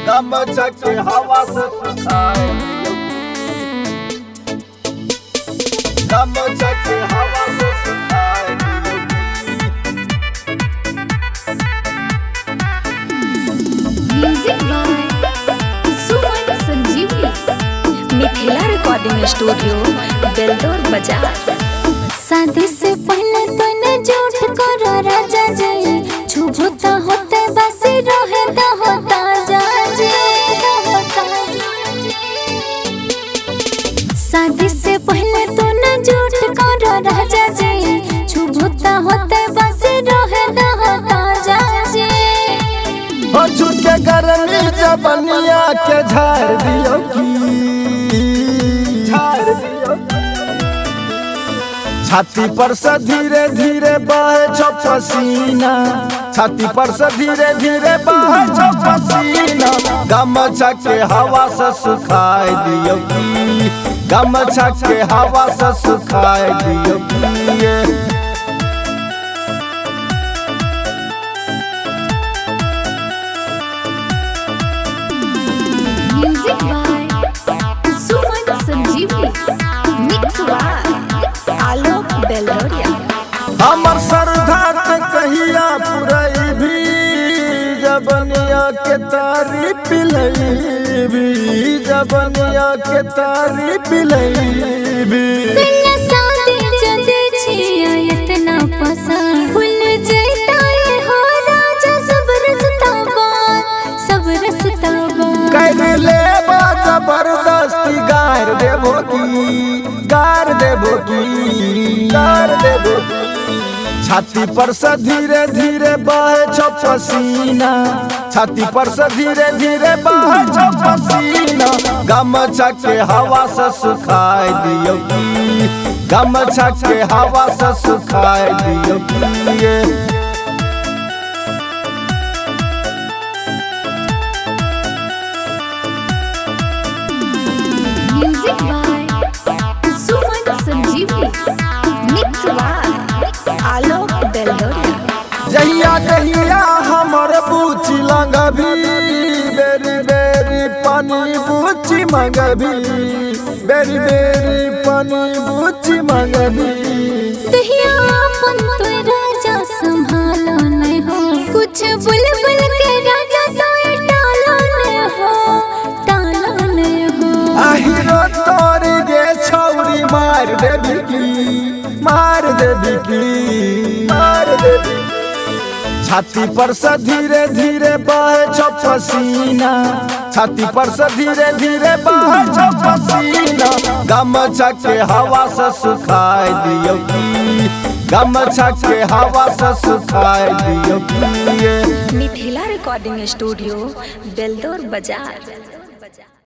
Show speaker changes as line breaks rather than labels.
गमछा के हवा से सुखाए गमछा के हवा से सुखाए
म्यूजिक बाय सुमन संजीवनी। मिथिला रिकॉर्डिंग स्टूडियो बेलदौर बाजार। शादी से पहले तो न झूठ करो राजा जी, छुबुता होते बसी रहे होता जाजी। शादी से पहले तो न झूठ करो राजा जी, छुबुता होते बसी रहे होता जाजी।
झूठ के गर्मी जबनिया के झाड़ दियो झाड़ दियो। छाती पर से धीरे धीरे बहे छो पसीना, छाती पर से धीरे धीरे बहे छो पसीना। गमछा के हवा से सुखाए दियो गमछा के हवा से सुखाए दियो।
Music by Suman Sanjivani. Mix by Alok Beldauriya.
हमर श्रद्धा के कहिया पुरई भी, जबनिया के तारी पिलई भी, जबनिया के तारी पिलई भी।
कन्या शादी जदे छिया इतना पसंद, भूल जैता हो राजा सब रस्ता बात, सब रस्ता बात।
कर ले जबरदस्ती गार देबो की, गार देबो की, गार देबो की। छाती पर से धीरे धीरे बहे छो पसीना, छाती पर से धीरे धीरे बहे छो पसीना। गमछा के हवा से सुखाए दियो गमछा के हवा से सुखाए दियो।
Music by Suman Sanjivani. Mix by Alok Beldauriya.
जहिया जहिया हमर बूची लगबी, बेरी बेरी पानी बूची मंगबी, बेरी बेरी पानी बूची मंगबी।
दहिया अपन तो राजा संभालो नहीं हो, कुछ बुलबुल के राजा तो टालो नहीं हो, टालो नहीं हो।
आहिरो तोरी गे छौरी मार देबी की, मार देबी की, मार देबी। छाती पर से धीरे धीरे बहे छो पसीना, छाती पर से धीरे धीरे बहे छो पसीना। गमछा के हवा से सुखाए दियो गमछा के हवा से सुखाए दियो।
मिथिला रिकॉर्डिंग स्टूडियो बेलदौर बाजार।